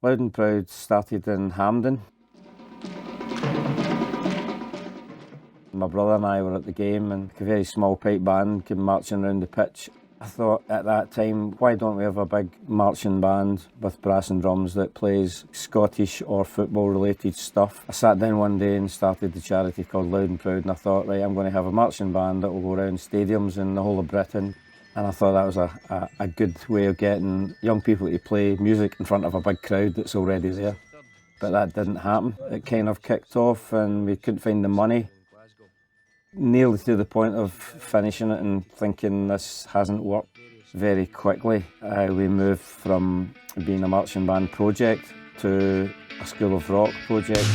Loud and Proud started in Hampden. My brother and I were at the game, and a very small pipe band came marching around the pitch. I thought at that time, why don't we have a big marching band with brass and drums that plays Scottish or football related stuff? I sat down one day and started the charity called Loud and Proud, and I thought, right, I'm going to have a marching band that will go around stadiums in the whole of Britain. And I thought that was a good way of getting young people to play music in front of a big crowd that's already there. But that didn't happen. It kind of kicked off and we couldn't find the money. Nearly to the point of finishing it and thinking this hasn't worked. Very quickly we moved from being a marching band project to a School of Rock project.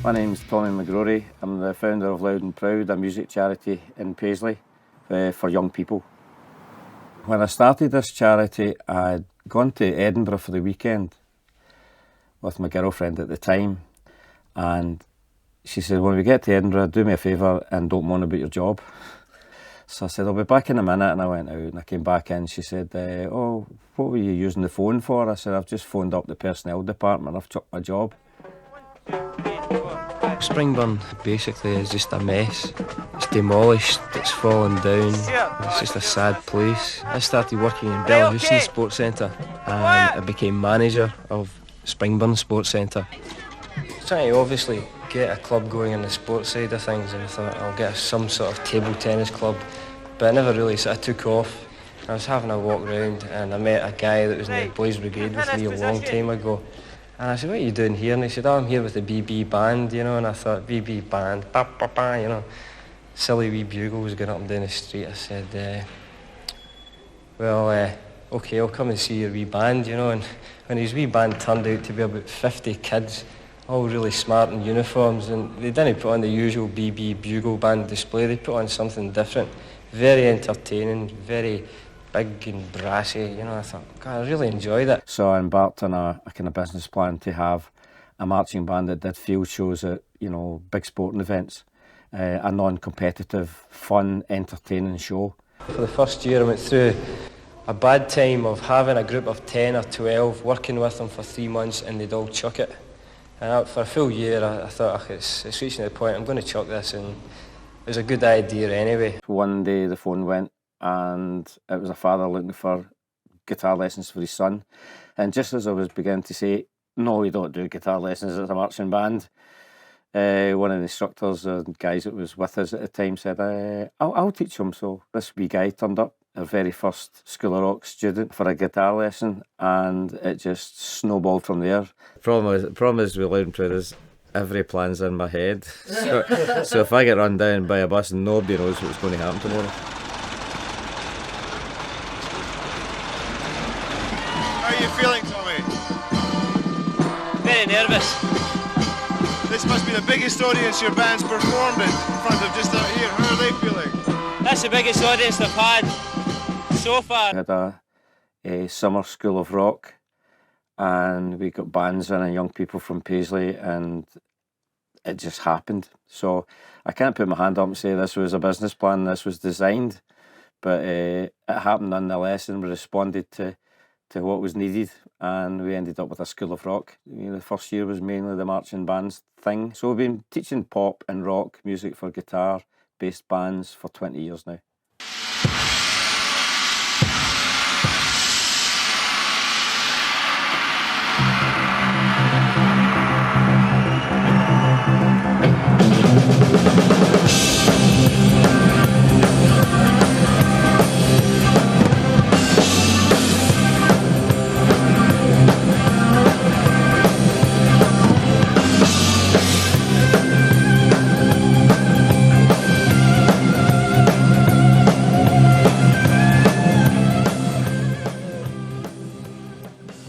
My name's Tommy McGrory. I'm the founder of Loud and Proud, a music charity in Paisley for young people. When I started this charity, I'd gone to Edinburgh for the weekend with my girlfriend at the time, and she said, when we get to Edinburgh, do me a favour and don't moan about your job. So I said, I'll be back in a minute, and I went out and I came back in. She said, oh, what were you using the phone for? I said, I've just phoned up the personnel department, I've chucked my job. Springburn basically is just a mess. It's demolished, it's fallen down, it's just a sad place. I started working in Bellahouston Sports Centre and I became manager of Springburn Sports Centre. Trying to obviously get a club going in the sports side of things, and I thought I'll get some sort of table tennis club, but I never really sort of took off. I was having a walk round and I met a guy that was in the Boys Brigade with me a long time ago. And I said, what are you doing here? And he said, oh, I'm here with the BB band, you know. And I thought, BB band, ba, ba, ba, you know. Silly wee bugles going up and down the street. I said, okay, I'll come and see your wee band, you know. And when his wee band turned out to be about 50 kids, all really smart in uniforms, and they didn't put on the usual BB bugle band display, they put on something different. Very entertaining, very big and brassy, you know. I thought, God, I really enjoyed it. So I embarked on a kind of business plan to have a marching band that did field shows at, you know, big sporting events, a non-competitive, fun, entertaining show. For the first year I went through a bad time of having a group of 10 or 12, working with them for 3 months and they'd all chuck it. And for a full year I thought, it's reaching the point, I'm going to chuck this, and it was a good idea anyway. One day the phone went, and it was a father looking for guitar lessons for his son. And just as I was beginning to say, no, we don't do guitar lessons as a marching band, one of the instructors and guys that was with us at the time said, I'll teach him. So this wee guy turned up, our very first School of Rock student, for a guitar lesson, and it just snowballed from there. The problem is with Loud and Proud is every plan's in my head. So if I get run down by a bus, nobody knows what's going to happen tomorrow. How are you feeling, Tommy? Very nervous. This must be the biggest audience your band's performed in front of just out here. How are they feeling? That's the biggest audience they've had so far. We had a summer School of Rock, and we got bands in and young people from Paisley, and it just happened. So I can't put my hand up and say this was a business plan, this was designed, but it happened nonetheless, and we responded to what was needed, and we ended up with a School of Rock. You know, the first year was mainly the marching bands thing. So we've been teaching pop and rock music for guitar-based bands for 20 years now.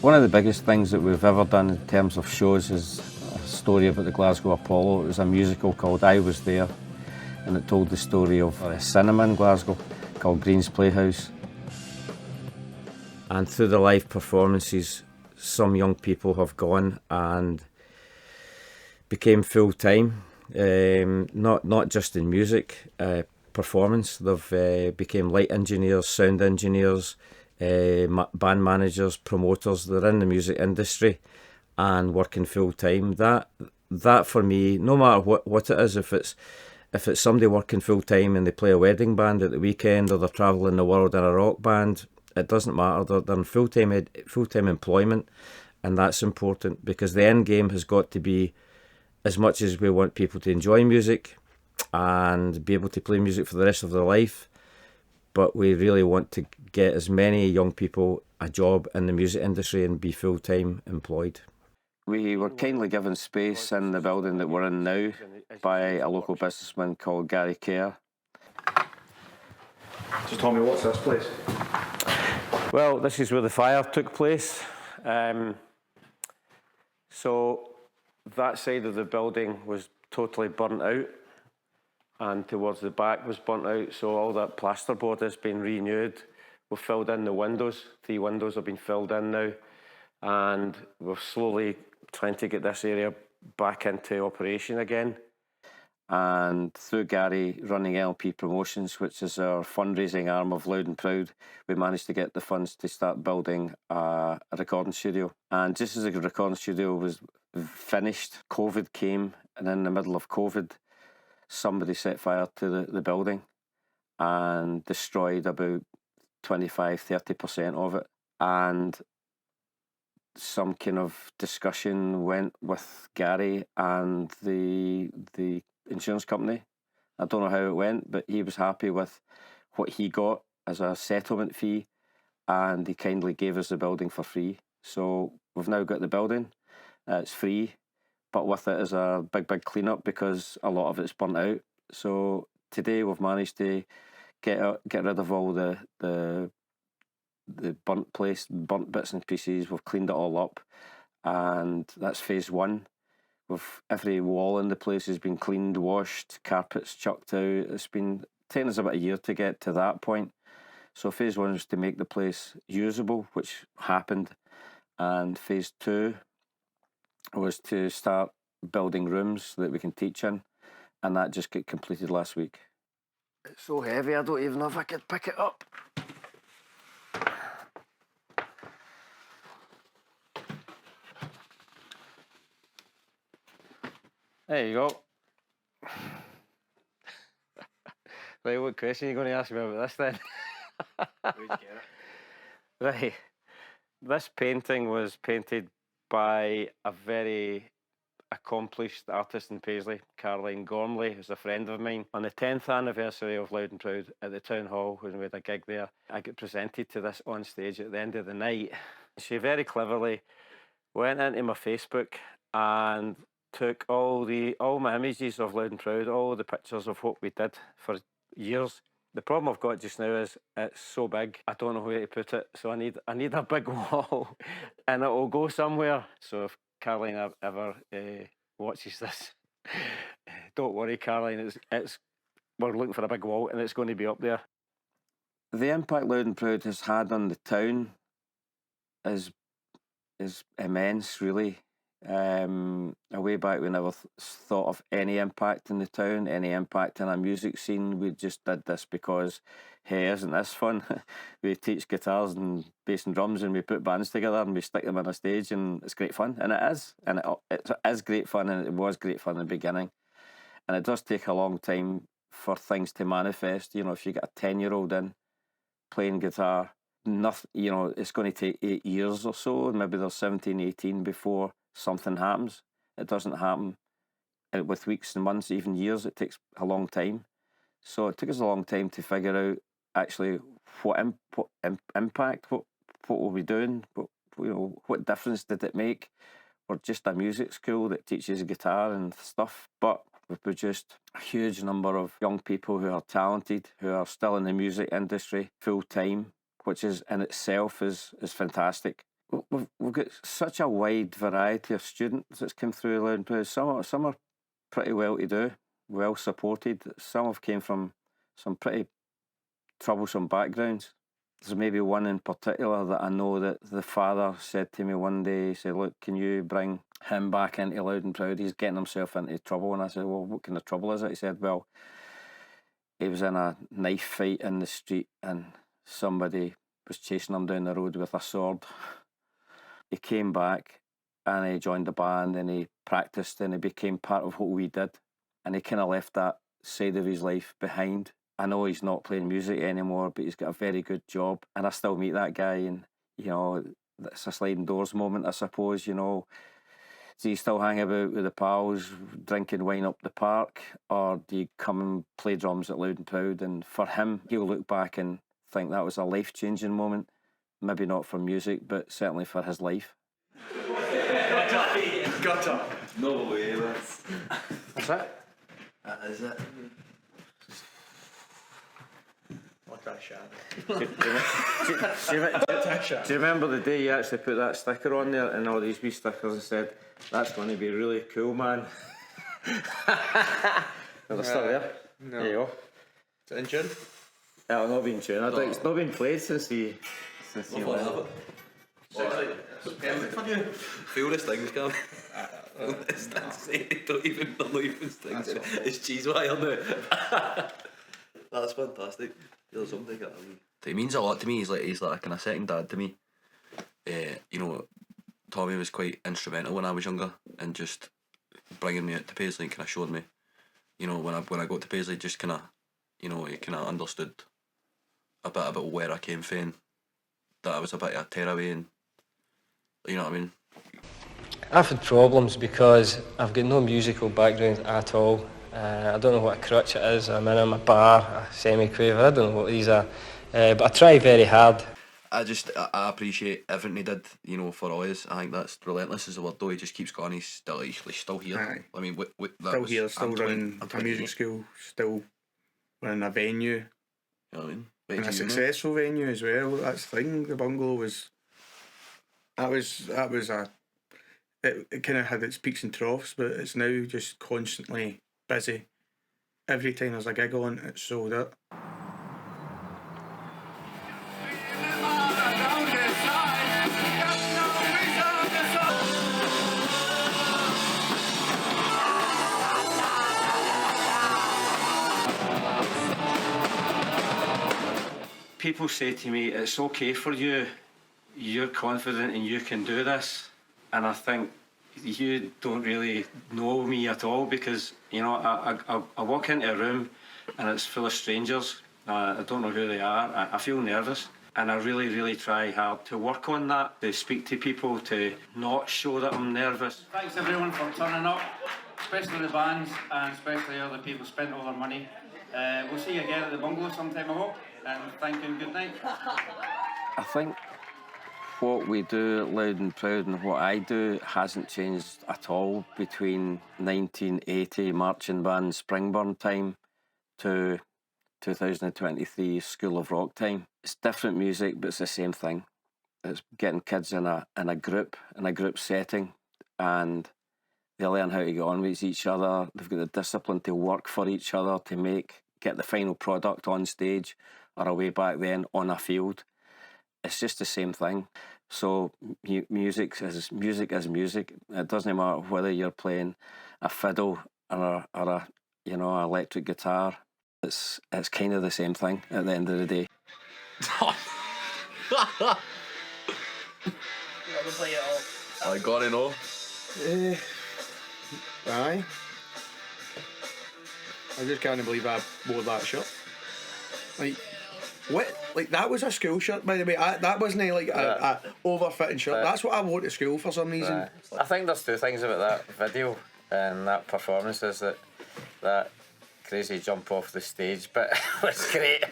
One of the biggest things that we've ever done in terms of shows is a story about the Glasgow Apollo. It was a musical called I Was There, and it told the story of a cinema in Glasgow called Green's Playhouse. And through the live performances, some young people have gone and became full-time, not just in music, performance. They've became light engineers, sound engineers, band managers, promoters. They're in the music industry and working full-time. That for me, no matter what it is, if it's somebody working full-time and they play a wedding band at the weekend, or they're travelling the world in a rock band, it doesn't matter. They're in full-time employment, and that's important, because the end game has got to be, as much as we want people to enjoy music and be able to play music for the rest of their life, but we really want to get as many young people a job in the music industry and be full-time employed. We were kindly given space in the building that we're in now by a local businessman called Gary Kerr. So Tommy, what's this place? Well, this is where the fire took place. So that side of the building was totally burnt out, and towards the back was burnt out, so all that plasterboard has been renewed. We've filled in the windows. 3 windows have been filled in now, and we're slowly trying to get this area back into operation again. And through Gary running LP Promotions, which is our fundraising arm of Loud and Proud, we managed to get the funds to start building a recording studio. And just as the recording studio was finished, COVID came, and in the middle of COVID, somebody set fire to the building and destroyed about 25-30% of it. And some kind of discussion went with Gary and the insurance company. I don't know how it went, but he was happy with what he got as a settlement fee, and he kindly gave us the building for free. So we've now got the building. It's free, but with it is a big clean up, because a lot of it's burnt out. So today we've managed to get rid of all the burnt bits and pieces. We've cleaned it all up, and that's phase 1. With every wall in the place has been cleaned, washed, carpets chucked out. It's been taking us about a year to get to that point. So phase 1 was to make the place usable, which happened, and phase 2 was to start building rooms that we can teach in, and that just got completed last week. It's so heavy, I don't even know if I could pick it up. There you go. Right, what question are you going to ask me about this then? Right, this painting was painted by a very accomplished artist in Paisley, Caroline Gormley, who's a friend of mine. On the 10th anniversary of Loud and Proud at the Town Hall, when we had a gig there, I got presented to this on stage at the end of the night. She very cleverly went into my Facebook and took all my images of Loud and Proud, all the pictures of what we did for years. The problem I've got just now is it's so big, I don't know where to put it, so I need a big wall, and it will go somewhere. So if Caroline ever watches this, don't worry, Caroline, we're looking for a big wall, and it's going to be up there. The impact Loud and Proud has had on the town is immense, really. Way back we never thought of any impact in the town, any impact in our music scene. We just did this because, hey, isn't this fun? We teach guitars and bass and drums, and we put bands together and we stick them on a stage, and it's great fun, and it is, and it is great fun, and it was great fun in the beginning. And it does take a long time for things to manifest. You know, if you get a 10-year-old in playing guitar, nothing, you know, it's going to take 8 years or so, maybe they're 17, 18 before something happens. It doesn't happen with weeks and months, even years. It takes a long time. So it took us a long time to figure out actually what impact, what were we doing, what difference did it make. We're just a music school that teaches guitar and stuff, but we've produced a huge number of young people who are talented, who are still in the music industry full time, which is in itself is fantastic. We've got such a wide variety of students that's come through Loud and Proud. Some are pretty well to do, well supported. Some have came from some pretty troublesome backgrounds. There's maybe one in particular that I know that the father said to me one day, he said, look, can you bring him back into Loud and Proud? He's getting himself into trouble. And I said, well, what kind of trouble is it? He said, well, he was in a knife fight in the street and somebody was chasing him down the road with a sword. He came back and he joined the band and he practiced and he became part of what we did. And he kind of left that side of his life behind. I know he's not playing music anymore, but he's got a very good job. And I still meet that guy, and, you know, it's a sliding doors moment, I suppose, you know. Do you still hang about with the pals, drinking wine up the park, or do you come and play drums at Loud and Proud? And for him, he'll look back and think that was a life-changing moment. Maybe not for music, but certainly for his life. Gutter. No way, that's it. That is it. What a shot. Do you remember the day you actually put that sticker on there and all these wee stickers and said, that's going to be really cool, man? Are they still there? No. There you go. Is it in tune? It'll not be in tune. I think it's not been played since you Perfect for you. Feel the stings, Cam. Don't even stings. It's cheese wire now. That's fantastic. There's something that it means a lot to me. He's like a kind of second dad to me. You know, Tommy was quite instrumental when I was younger, and just bringing me out to Paisley and kind of showed me, you know, when I got to Paisley, just kind of, you know, he kind of understood a bit about where I came from, that I was a bit of a tearaway, and you know what I mean. I've had problems because I've got no musical background at all. I don't know what a crutch it is. I'm in a bar, a semi-quaver, I don't know what these are. But I try very hard. I appreciate everything he did, you know, for all his. I think that's relentless is the word though. He just keeps going, he's still here. Aye. I mean, Still here, still running a music school, still running a venue. You know what I mean? And a successful venue as well. That's the thing. The Bungalow was. That was a. It kind of had its peaks and troughs, but it's now just constantly busy. Every time there's a gig on, it's sold out. People say to me, it's okay for you, you're confident and you can do this. And I think you don't really know me at all, because, you know, I walk into a room and it's full of strangers. I don't know who they are. I feel nervous. And I really, really try hard to work on that, to speak to people, to not show that I'm nervous. Thanks everyone for turning up, especially the bands and especially all the people who spent all their money. We'll see you again at the Bungalow sometime, I hope. And thank you and good night. I think what we do at Loud and Proud and what I do hasn't changed at all between 1980 marching band Springburn time to 2023 School of Rock time. It's different music, but it's the same thing. It's getting kids in a group setting, and they learn how to get on with each other. They've got the discipline to work for each other to get the final product on stage, or away back then on a field. It's just the same thing. So music is music. It doesn't matter whether you're playing a fiddle or a you know, electric guitar. It's kind of the same thing at the end of the day. I got it all. Aye. I just can't believe I wore that shirt. Like, what? Like, that was a school shirt, by the way. That wasn't like a over-fitting shirt. That's what I wore to school for some reason. I think there's two things about that video and that performance, is that crazy jump off the stage bit was great.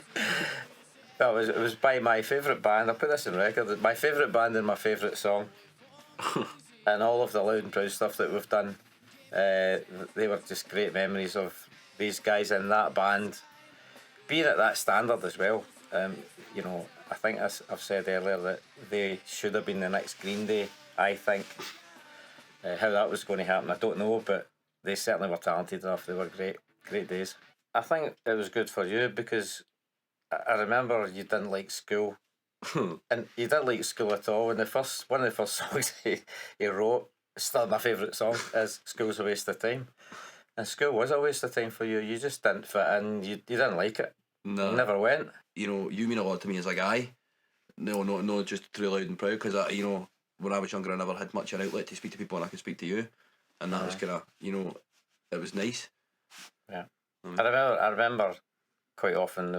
It was by my favourite band. I'll put this in record. My favourite band and my favourite song. And all of the Loud and Proud stuff that we've done, they were just great memories of these guys in that band being at that standard as well. You know, I think as I've said earlier that they should have been the next Green Day. I think how that was going to happen, I don't know, but they certainly were talented enough. They were great days. I think it was good for you because I remember you didn't like school. And you didn't like school at all. And one of the first songs he wrote, still my favourite song, is School's a Waste of Time. And school was a waste of time for you. You just didn't fit in. You didn't like it. No. You never went. You know, you mean a lot to me as a guy. No, just through Loud and Proud, because you know, when I was younger, I never had much of an outlet to speak to people, and I could speak to you, and that was kind of, you know, it was nice. Yeah, I remember quite often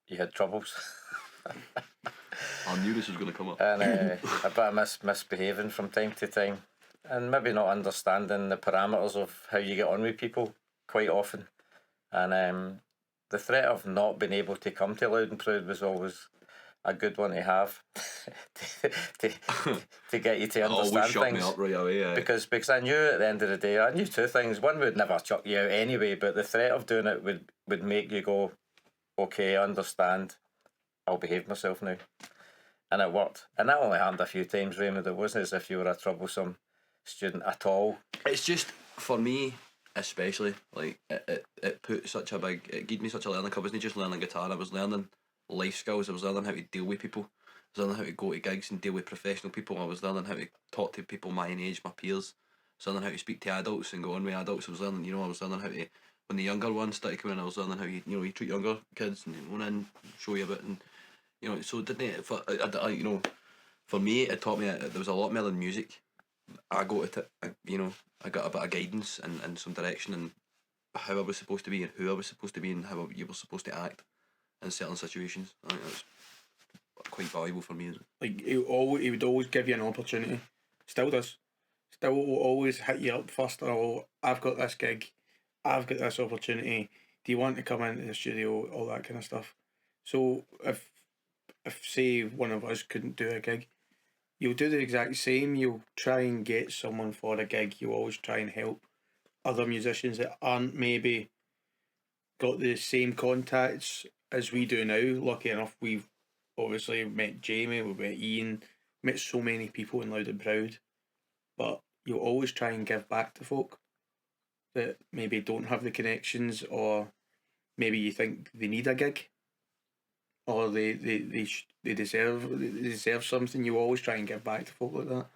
you had troubles. I knew this was going to come up. And a bit of misbehaving from time to time, and maybe not understanding the parameters of how you get on with people quite often, and the threat of not being able to come to Loud and Proud was always a good one to have to get you to understand always shut things. Me up right away, yeah. Because I knew at the end of the day, I knew two things. One would never chuck you out anyway, but the threat of doing it would make you go, okay, I understand, I'll behave myself now. And it worked. And that only happened a few times, Raymond. It wasn't as if you were a troublesome student at all. It's just, for me especially, like, it put such a big, it gave me such a learning curve. I wasn't just learning guitar, I was learning life skills. I was learning how to deal with people. I was learning how to go to gigs and deal with professional people. I was learning how to talk to people my age, my peers. I was learning how to speak to adults and go on with adults. I was learning how to, when the younger ones started coming in, I was learning how you treat younger kids and go in and show you a bit, and so didn't it, for me it taught me there was a lot more than music. I got it, I got a bit of guidance and some direction and how I was supposed to be and who I was supposed to be and how you were supposed to act in certain situations. I think that was quite valuable for me. Like he would always give you an opportunity. Still does. Still will always hit you up first. Oh, I've got this gig. I've got this opportunity. Do you want to come into the studio? All that kind of stuff. So if say one of us couldn't do a gig, you'll do the exact same. You'll try and get someone for a gig. You always try and help other musicians that aren't maybe got the same contacts as we do now. Lucky enough, we've obviously met Jamie, we've met Ian, met so many people in Loud and Proud. But you'll always try and give back to folk that maybe don't have the connections, or maybe you think they need a gig, or they deserve something. You always try and give back to folk like that.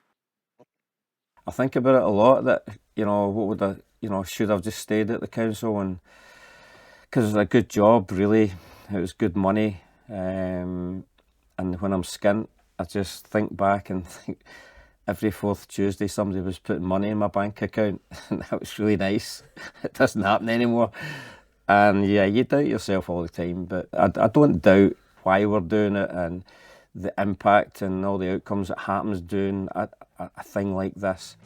I think about it a lot, that what would I should have just stayed at the council, and because it was a good job, really, it was good money, and when I'm skint, I just think back and think every fourth Tuesday somebody was putting money in my bank account, and that was really nice. It doesn't happen anymore. And yeah, you doubt yourself all the time, but I don't doubt why we're doing it and the impact and all the outcomes that happens doing a thing like this.